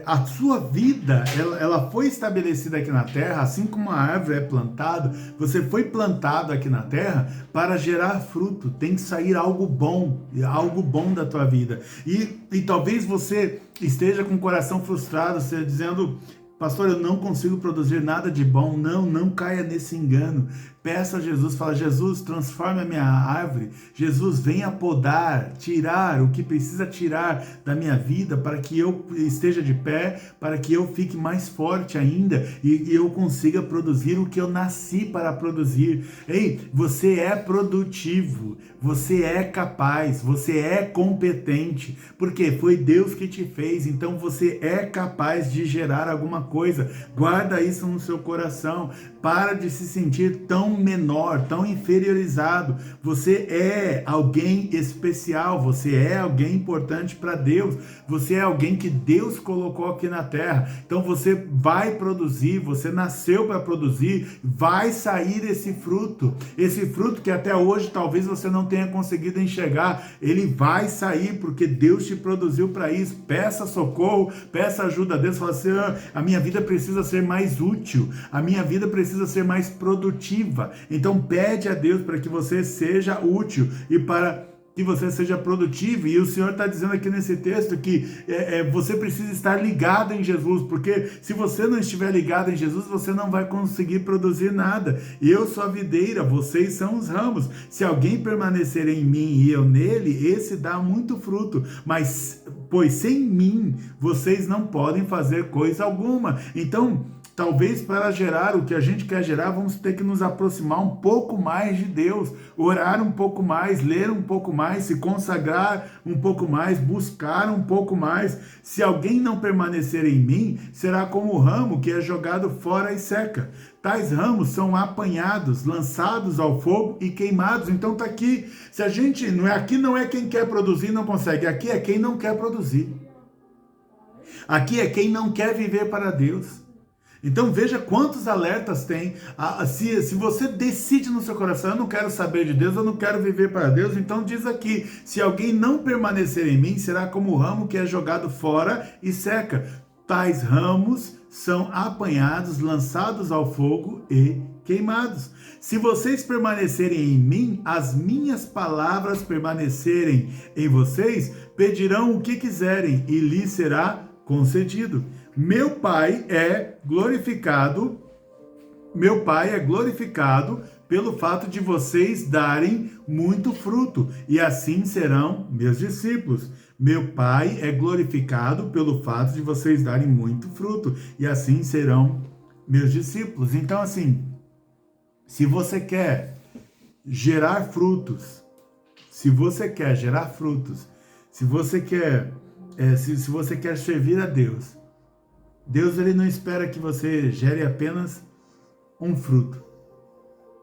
a sua vida, ela foi estabelecida aqui na terra, assim como a árvore é plantada, você foi plantado aqui na terra para gerar fruto. Tem que sair algo bom da tua vida. E talvez você esteja com o coração frustrado, você dizendo: pastor, eu não consigo produzir nada de bom. Não caia nesse engano. Peça a Jesus, fala: Jesus, transforme a minha árvore. Jesus, venha podar, tirar o que precisa tirar da minha vida para que eu esteja de pé, para que eu fique mais forte ainda e eu consiga produzir o que eu nasci para produzir. Ei, você é produtivo, você é capaz, você é competente, porque foi Deus que te fez, então você é capaz de gerar alguma coisa. Guarda isso no seu coração. Para de se sentir tão menor, tão inferiorizado. Você é alguém especial, você é alguém importante para Deus, você é alguém que Deus colocou aqui na terra. Então você vai produzir, você nasceu para produzir, vai sair esse fruto que até hoje talvez você não tenha conseguido enxergar, ele vai sair porque Deus te produziu para isso. Peça socorro, peça ajuda a Deus, fala assim: a minha vida precisa ser mais útil, a minha vida precisa ser mais produtiva. Então pede a Deus para que você seja útil e para que você seja produtivo. E o Senhor está dizendo aqui nesse texto que você precisa estar ligado em Jesus, porque se você não estiver ligado em Jesus, você não vai conseguir produzir nada. Eu sou a videira, vocês são os ramos. Se alguém permanecer em mim e eu nele, esse dá muito fruto, mas pois sem mim vocês não podem fazer coisa alguma. Então talvez para gerar o que a gente quer gerar, vamos ter que nos aproximar um pouco mais de Deus, orar um pouco mais, ler um pouco mais, se consagrar um pouco mais, buscar um pouco mais. Se alguém não permanecer em mim, será como o ramo que é jogado fora e seca. Tais ramos são apanhados, lançados ao fogo e queimados. Então tá aqui. Se a gente aqui não é quem quer produzir e não consegue, aqui é quem não quer produzir. Aqui é quem não quer viver para Deus. Então veja quantos alertas tem. Se você decide no seu coração, eu não quero saber de Deus, eu não quero viver para Deus, então diz aqui, se alguém não permanecer em mim, será como o ramo que é jogado fora e seca. Tais ramos são apanhados, lançados ao fogo e queimados. Se vocês permanecerem em mim, as minhas palavras permanecerem em vocês, pedirão o que quiserem e lhes será concedido. Meu Pai é glorificado pelo fato de vocês darem muito fruto, e assim serão meus discípulos. Meu Pai é glorificado pelo fato de vocês darem muito fruto, e assim serão meus discípulos. Então, assim, se você quer gerar frutos, se você quer servir a Deus, Deus ele não espera que você gere apenas um fruto.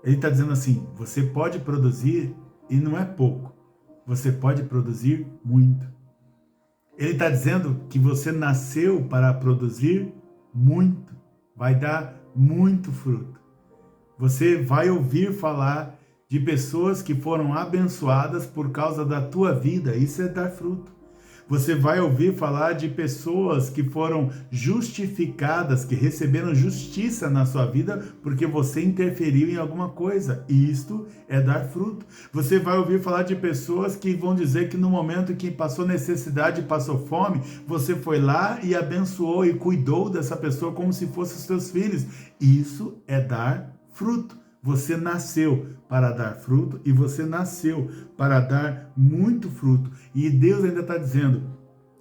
Ele está dizendo assim, você pode produzir, e não é pouco, você pode produzir muito. Ele está dizendo que você nasceu para produzir muito, vai dar muito fruto. Você vai ouvir falar de pessoas que foram abençoadas por causa da tua vida, isso é dar fruto. Você vai ouvir falar de pessoas que foram justificadas, que receberam justiça na sua vida porque você interferiu em alguma coisa. E isto é dar fruto. Você vai ouvir falar de pessoas que vão dizer que no momento que passou necessidade, passou fome, você foi lá e abençoou e cuidou dessa pessoa como se fossem os seus filhos. Isso é dar fruto. Você nasceu para dar fruto e você nasceu para dar muito fruto. E Deus ainda está dizendo,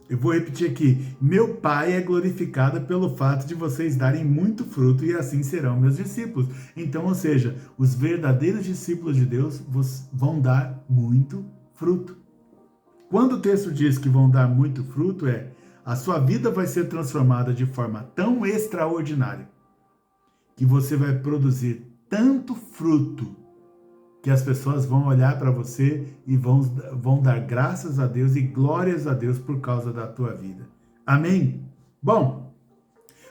eu vou repetir aqui, meu Pai é glorificado pelo fato de vocês darem muito fruto e assim serão meus discípulos. Então, ou seja, os verdadeiros discípulos de Deus vão dar muito fruto. Quando o texto diz que vão dar muito fruto, a sua vida vai ser transformada de forma tão extraordinária que você vai produzir tanto fruto que as pessoas vão olhar para você e vão dar graças a Deus e glórias a Deus por causa da tua vida. Amém? Bom,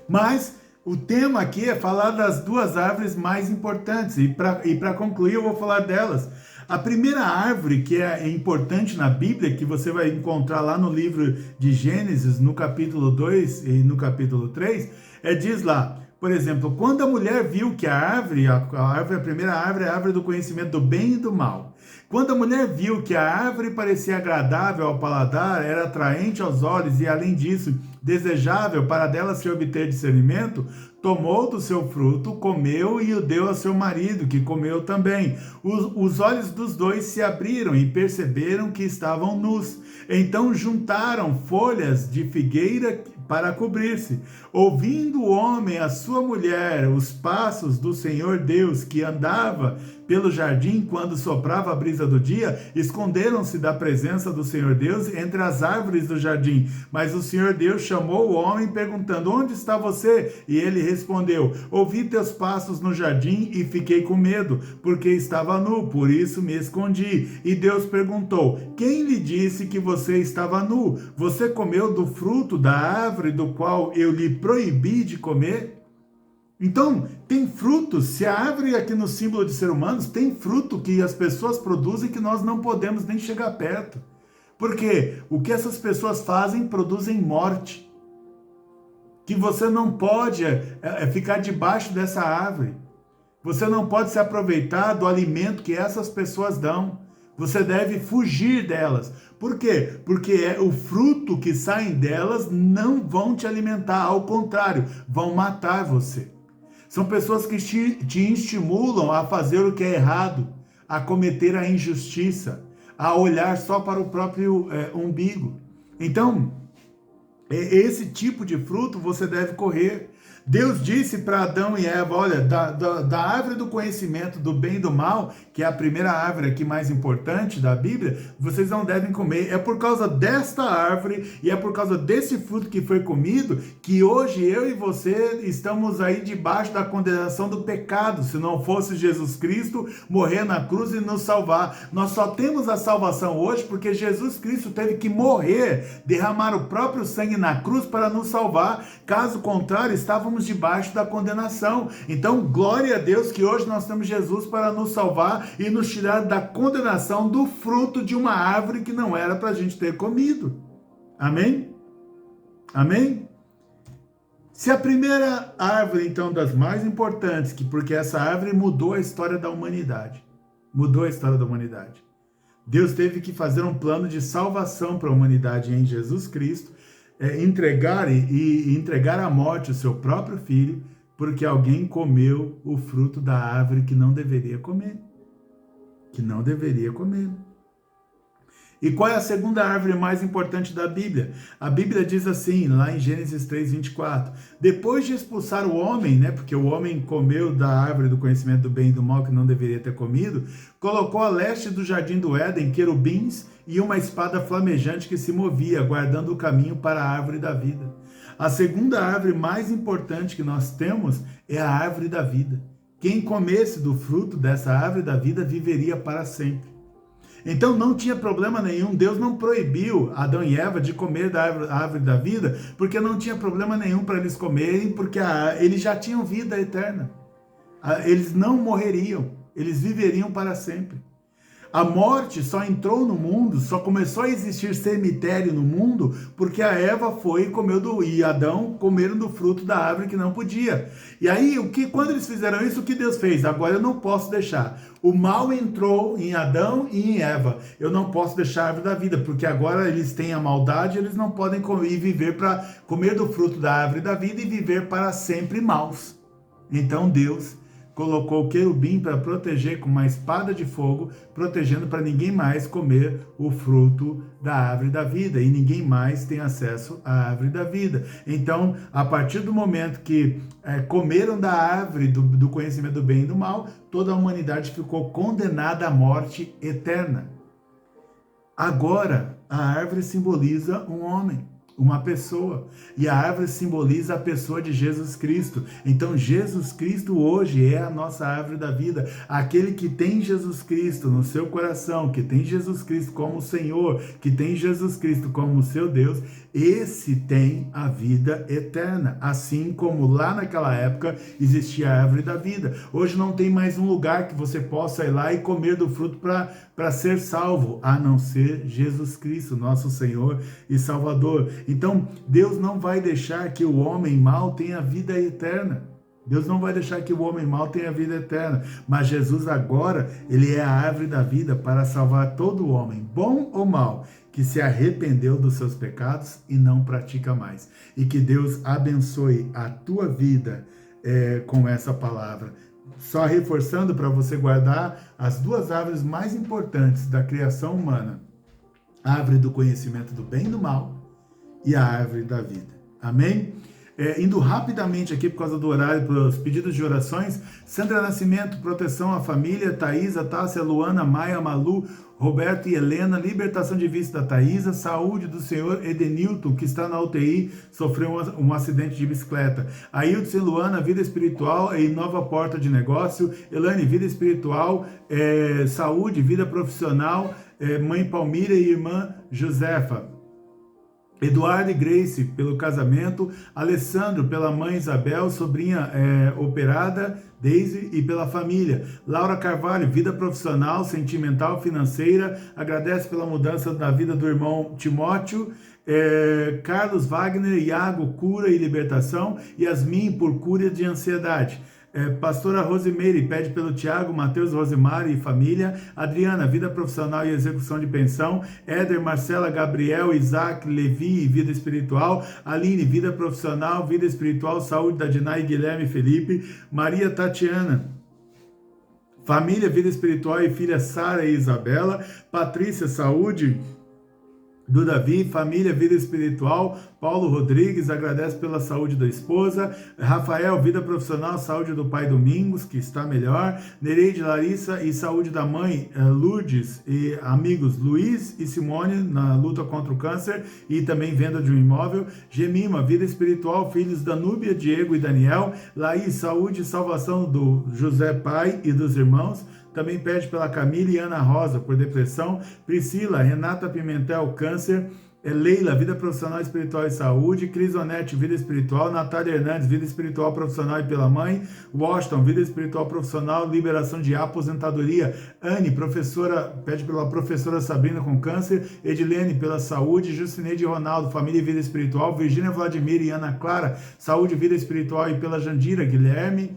mas o tema aqui é falar das duas árvores mais importantes e para concluir eu vou falar delas. A primeira árvore que é importante na Bíblia, que você vai encontrar lá no livro de Gênesis, no capítulo 2 e no capítulo 3, diz lá, por exemplo, quando a mulher viu que a primeira árvore é a árvore do conhecimento do bem e do mal. Quando a mulher viu que a árvore parecia agradável ao paladar, era atraente aos olhos e, além disso, desejável para dela se obter discernimento, tomou do seu fruto, comeu e o deu ao seu marido, que comeu também. Os olhos dos dois se abriram e perceberam que estavam nus. Então juntaram folhas de figueira para cobrir-se. Ouvindo o homem, a sua mulher, os passos do Senhor Deus que andava pelo jardim quando soprava a brisa do dia, esconderam-se da presença do Senhor Deus entre as árvores do jardim. Mas o Senhor Deus chamou o homem perguntando, onde está você? E ele respondeu, ouvi teus passos no jardim e fiquei com medo, porque estava nu, por isso me escondi. E Deus perguntou, quem lhe disse que você estava nu? Você comeu do fruto da árvore do qual eu lhe proibi de comer? Então, tem frutos, se a árvore aqui no símbolo de ser humanos, tem fruto que as pessoas produzem que nós não podemos nem chegar perto. Porque o que essas pessoas fazem, produzem morte. Que você não pode ficar debaixo dessa árvore. Você não pode se aproveitar do alimento que essas pessoas dão. Você deve fugir delas. Por quê? Porque o fruto que saem delas não vão te alimentar, ao contrário, vão matar você. São pessoas que te estimulam a fazer o que é errado, a cometer a injustiça, a olhar só para o próprio umbigo. Então, esse tipo de fruto você deve correr. Deus disse para Adão e Eva, olha, da árvore do conhecimento do bem e do mal, que é a primeira árvore aqui mais importante da Bíblia, vocês não devem comer. É por causa desta árvore e é por causa desse fruto que foi comido, que hoje eu e você estamos aí debaixo da condenação do pecado. Se não fosse Jesus Cristo morrer na cruz e nos salvar. Nós só temos a salvação hoje porque Jesus Cristo teve que morrer, derramar o próprio sangue na cruz para nos salvar. Caso contrário, estávamos debaixo da condenação. Então, glória a Deus que hoje nós temos Jesus para nos salvar e nos tirar da condenação do fruto de uma árvore que não era para a gente ter comido. Amém? Amém? Se a primeira árvore, então, das mais importantes, porque essa árvore mudou a história da humanidade. Mudou a história da humanidade. Deus teve que fazer um plano de salvação para a humanidade em Jesus Cristo, entregar à morte o seu próprio filho, porque alguém comeu o fruto da árvore que não deveria comer. Que não deveria comer. E qual é a segunda árvore mais importante da Bíblia? A Bíblia diz assim, lá em Gênesis 3:24, depois de expulsar o homem, porque o homem comeu da árvore do conhecimento do bem e do mal que não deveria ter comido, colocou a leste do jardim do Éden querubins e uma espada flamejante que se movia, guardando o caminho para a árvore da vida. A segunda árvore mais importante que nós temos é a árvore da vida. Quem comesse do fruto dessa árvore da vida viveria para sempre. Então não tinha problema nenhum, Deus não proibiu Adão e Eva de comer da árvore da vida, porque não tinha problema nenhum para eles comerem, porque eles já tinham vida eterna. Eles não morreriam, eles viveriam para sempre. A morte só entrou no mundo, só começou a existir cemitério no mundo, porque a Eva foi e Adão comeram do fruto da árvore que não podia. E aí, quando eles fizeram isso, o que Deus fez? Agora eu não posso deixar. O mal entrou em Adão e em Eva. Eu não posso deixar a árvore da vida, porque agora eles têm a maldade, eles não podem viver para comer do fruto da árvore da vida e viver para sempre maus. Então Deus colocou o querubim para proteger com uma espada de fogo, protegendo para ninguém mais comer o fruto da árvore da vida, e ninguém mais tem acesso à árvore da vida. Então, a partir do momento que comeram da árvore do conhecimento do bem e do mal, toda a humanidade ficou condenada à morte eterna. Agora, a árvore simboliza um homem, uma pessoa, e a árvore simboliza a pessoa de Jesus Cristo. Então Jesus Cristo hoje é a nossa árvore da vida. Aquele que tem Jesus Cristo no seu coração, que tem Jesus Cristo como Senhor, que tem Jesus Cristo como seu Deus, esse tem a vida eterna, assim como lá naquela época existia a árvore da vida. Hoje não tem mais um lugar que você possa ir lá e comer do fruto para ser salvo, a não ser Jesus Cristo, nosso Senhor e Salvador. Então, Deus não vai deixar que o homem mau tenha vida eterna. Deus não vai deixar que o homem mau tenha vida eterna. Mas Jesus agora, ele é a árvore da vida para salvar todo homem, bom ou mau, que se arrependeu dos seus pecados e não pratica mais. E que Deus abençoe a tua vida com essa palavra. Só reforçando para você guardar as duas árvores mais importantes da criação humana. A árvore do conhecimento do bem e do mal e a árvore da vida. Amém? Indo rapidamente aqui por causa do horário para os pedidos de orações. Sandra Nascimento, proteção à família, Thaisa, Tássia, Luana, Maia, Malu, Roberto e Helena, libertação de vista da Thaisa, saúde do senhor Edenilton, que está na UTI, sofreu um acidente de bicicleta. Ailton e Luana, vida espiritual e nova porta de negócio. Elane, vida espiritual, saúde, vida profissional, mãe Palmira e irmã Josefa. Eduardo e Grace, pelo casamento, Alessandro, pela mãe Isabel, sobrinha operada, Daisy, e pela família. Laura Carvalho, vida profissional, sentimental, financeira, agradece pela mudança da vida do irmão Timóteo. Carlos Wagner, Iago, cura e libertação. Yasmin, por cura de ansiedade. Pastora Rosemary pede pelo Tiago, Matheus, Rosemary e família. Adriana, vida profissional e execução de pensão. Éder, Marcela, Gabriel, Isaac, Levi e vida espiritual. Aline, vida profissional, vida espiritual, saúde da Dinah e Guilherme Felipe. Maria Tatiana, família, vida espiritual e filha Sara e Isabela. Patrícia, saúde do Davi, família, vida espiritual. Paulo Rodrigues agradece pela saúde da esposa. Rafael, vida profissional, saúde do pai Domingos, que está melhor. Nereide, Larissa e saúde da mãe Lourdes e amigos Luiz e Simone na luta contra o câncer e também venda de um imóvel. Gemima, vida espiritual, filhos Danúbia, Diego e Daniel. Laís, saúde e salvação do José pai e dos irmãos. Também pede pela Camila e Ana Rosa, por depressão. Priscila, Renata Pimentel, câncer. Leila, vida profissional, espiritual e saúde. Crisonete, vida espiritual. Natália Hernandes, vida espiritual, profissional e pela mãe. Washington, vida espiritual, profissional, liberação de aposentadoria. Anne, professora, pede pela professora Sabrina com câncer. Edilene, pela saúde. Justineide Ronaldo, família e vida espiritual. Virgínia Vladimir e Ana Clara, saúde, vida espiritual e pela Jandira Guilherme.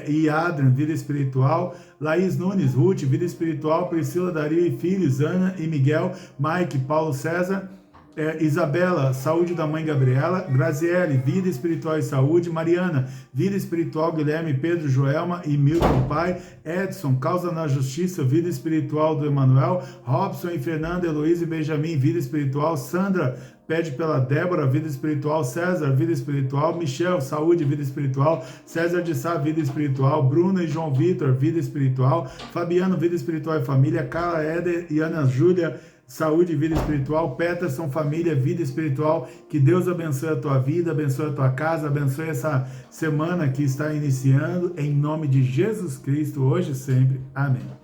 E Adrian, vida espiritual. Laís Nunes, Ruth, vida espiritual. Priscila, Dario e filhos, Ana e Miguel. Mike, Paulo César. Isabela, saúde da mãe Gabriela. Graziele, vida espiritual e saúde. Mariana, vida espiritual, Guilherme, Pedro, Joelma e Milton, pai. Edson, causa na justiça, vida espiritual do Emanuel. Robson e Fernanda, Heloísa e Benjamin, vida espiritual. Sandra, pede pela Débora, vida espiritual. César, vida espiritual. Michel, saúde, vida espiritual. César de Sá, vida espiritual. Bruna e João Vitor, vida espiritual. Fabiano, vida espiritual e família. Carla Éder e Ana Júlia, saúde e vida espiritual. Peterson, família, vida espiritual. Que Deus abençoe a tua vida, abençoe a tua casa, abençoe essa semana que está iniciando. Em nome de Jesus Cristo, hoje e sempre. Amém.